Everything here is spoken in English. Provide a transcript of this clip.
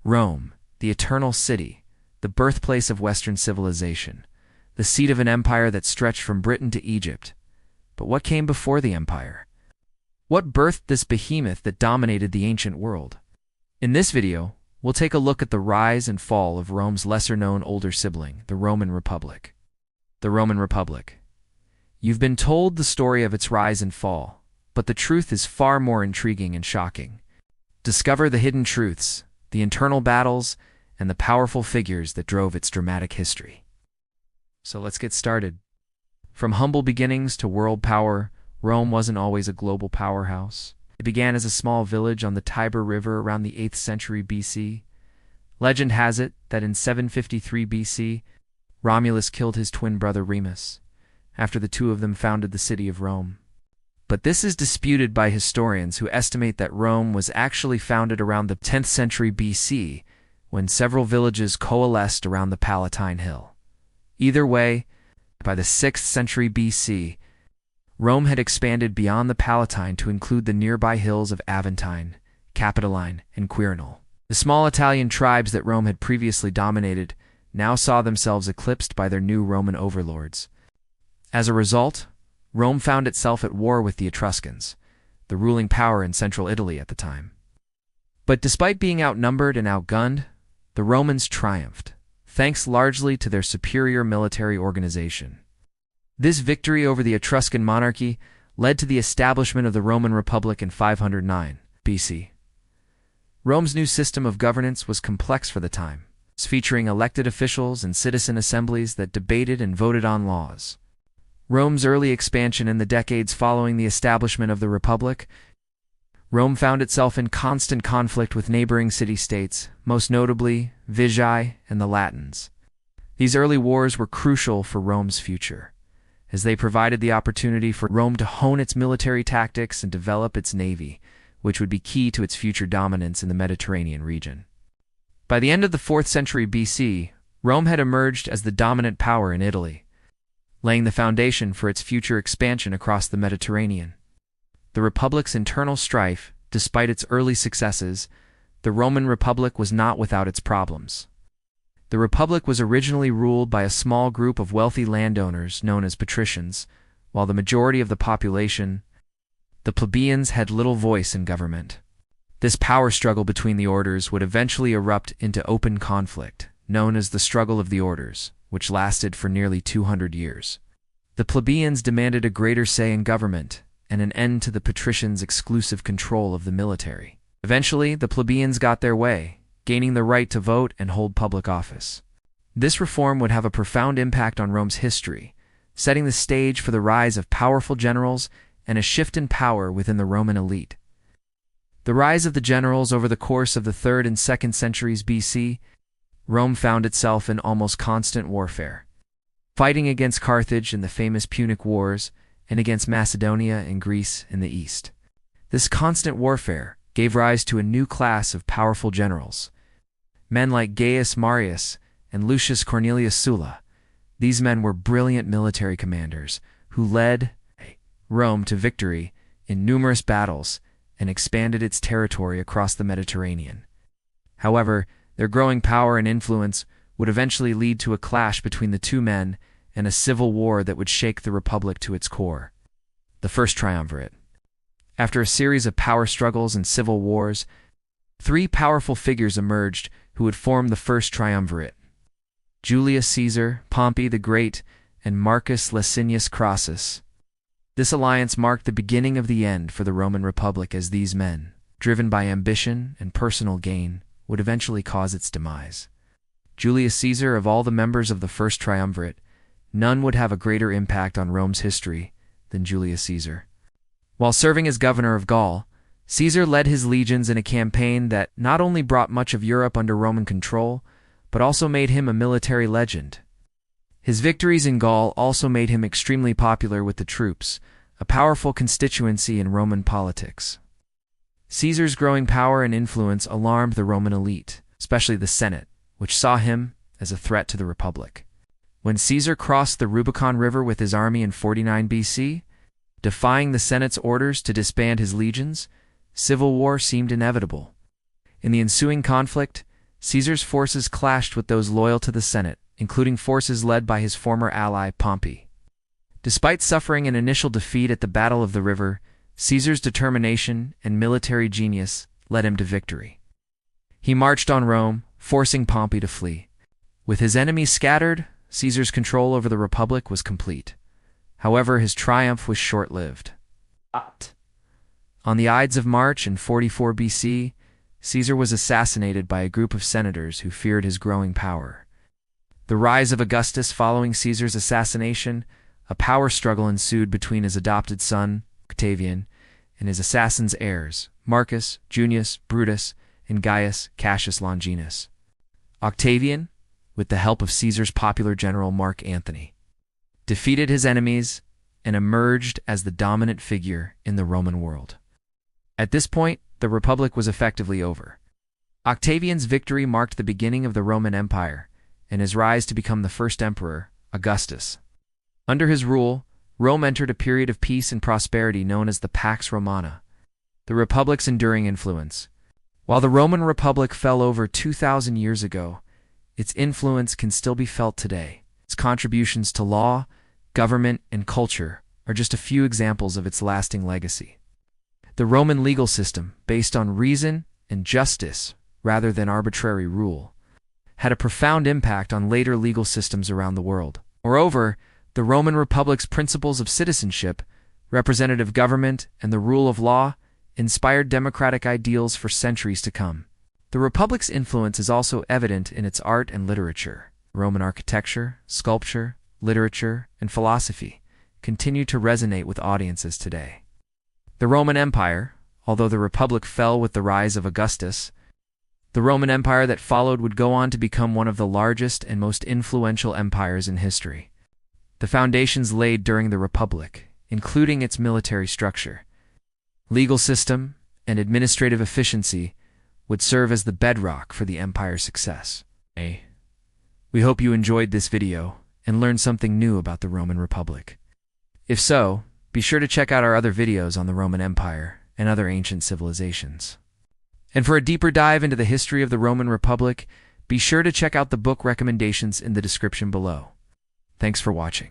Rome, the eternal city, the birthplace of Western civilization, the seat of an empire that stretched from Britain to Egypt. But what came before the empire? What birthed this behemoth that dominated the ancient world? In this video, we'll take a look at the rise and fall of Rome's lesser-known older sibling, the Roman Republic. The Roman Republic. You've been told the story of its rise and fall, but the truth is far more intriguing and shocking. Discover the hidden truths, the internal battles, and the powerful figures that drove its dramatic history. So let's get started. From humble beginnings to world power, Rome wasn't always a global powerhouse. It began as a small village on the Tiber River around the 8th century BC. Legend has it that in 753 BC, Romulus killed his twin brother Remus, after the two of them founded the city of Rome. But this is disputed by historians who estimate that Rome was actually founded around the 10th century BC, when several villages coalesced around the Palatine Hill. Either way, by the 6th century BC, Rome had expanded beyond the Palatine to include the nearby hills of Aventine, Capitoline, and Quirinal. The small Italian tribes that Rome had previously dominated now saw themselves eclipsed by their new Roman overlords. As a result, Rome found itself at war with the Etruscans, the ruling power in central Italy at the time. But despite being outnumbered and outgunned, the Romans triumphed, thanks largely to their superior military organization. This victory over the Etruscan monarchy led to the establishment of the Roman Republic in 509 BC. Rome's new system of governance was complex for the time, featuring elected officials and citizen assemblies that debated and voted on laws. Rome's early expansion in the decades following the establishment of the Republic, Rome found itself in constant conflict with neighboring city-states, most notably Veii and the Latins. These early wars were crucial for Rome's future, as they provided the opportunity for Rome to hone its military tactics and develop its navy, which would be key to its future dominance in the Mediterranean region. By the end of the 4th century BC, Rome had emerged as the dominant power in Italy, laying the foundation for its future expansion across the Mediterranean. The Republic's internal strife, despite its early successes, the Roman Republic was not without its problems. The Republic was originally ruled by a small group of wealthy landowners known as Patricians, while the majority of the population, the plebeians, had little voice in government. This power struggle between the orders would eventually erupt into open conflict, known as the Struggle of the Orders, which lasted for nearly 200 years. The plebeians demanded a greater say in government and an end to the patricians' exclusive control of the military. Eventually, the plebeians got their way, gaining the right to vote and hold public office. This reform would have a profound impact on Rome's history, setting the stage for the rise of powerful generals and a shift in power within the Roman elite. The rise of the generals over the course of the 3rd and 2nd centuries BC, Rome found itself in almost constant warfare, fighting against Carthage in the famous Punic Wars and against Macedonia and Greece in the east. This constant warfare gave rise to a new class of powerful generals, men like Gaius Marius and Lucius Cornelius Sulla. These men were brilliant military commanders who led Rome to victory in numerous battles and expanded its territory across the Mediterranean. However, their growing power and influence would eventually lead to a clash between the two men and a civil war that would shake the Republic to its core. The First Triumvirate. After a series of power struggles and civil wars, 3 powerful figures emerged who would form the First Triumvirate: Julius Caesar, Pompey the Great, and Marcus Licinius Crassus. This alliance marked the beginning of the end for the Roman Republic, as these men, driven by ambition and personal gain, would eventually cause its demise. Julius Caesar, of all the members of the First Triumvirate, none would have a greater impact on Rome's history than Julius Caesar. While serving as governor of Gaul, Caesar led his legions in a campaign that not only brought much of Europe under Roman control, but also made him a military legend. His victories in Gaul also made him extremely popular with the troops, a powerful constituency in Roman politics. Caesar's growing power and influence alarmed the Roman elite, especially the Senate, which saw him as a threat to the Republic. When Caesar crossed the Rubicon River with his army in 49 BC, defying the Senate's orders to disband his legions, civil war seemed inevitable. In the ensuing conflict, Caesar's forces clashed with those loyal to the Senate, including forces led by his former ally Pompey. Despite suffering an initial defeat at the Battle of the River, Caesar's determination and military genius led him to victory. He marched on Rome, forcing Pompey to flee. With his enemies scattered, Caesar's control over the Republic was complete. However, his triumph was short-lived. On the Ides of March in 44 BC, Caesar was assassinated by a group of senators who feared his growing power. The rise of Augustus following Caesar's assassination, a power struggle ensued between his adopted son, Octavian, and his assassin's heirs, Marcus, Junius, Brutus, and Gaius Cassius Longinus. Octavian, with the help of Caesar's popular general Mark Antony, defeated his enemies and emerged as the dominant figure in the Roman world. At this point, the Republic was effectively over. Octavian's victory marked the beginning of the Roman Empire and his rise to become the first emperor, Augustus. Under his rule, Rome entered a period of peace and prosperity known as the Pax Romana, the Republic's enduring influence. While the Roman Republic fell over 2,000 years ago, its influence can still be felt today. Its contributions to law, government, and culture are just a few examples of its lasting legacy. The Roman legal system, based on reason and justice rather than arbitrary rule, had a profound impact on later legal systems around the world. Moreover, the Roman Republic's principles of citizenship, representative government, and the rule of law inspired democratic ideals for centuries to come. The Republic's influence is also evident in its art and literature. Roman architecture, sculpture, literature, and philosophy continue to resonate with audiences today. The Roman Empire, although the Republic fell with the rise of Augustus, the Roman Empire that followed would go on to become one of the largest and most influential empires in history. The foundations laid during the Republic, including its military structure, legal system, and administrative efficiency, would serve as the bedrock for the empire's success. We hope you enjoyed this video and learned something new about the Roman Republic. If so, be sure to check out our other videos on the Roman Empire and other ancient civilizations. And for a deeper dive into the history of the Roman Republic, be sure to check out the book recommendations in the description below. Thanks for watching.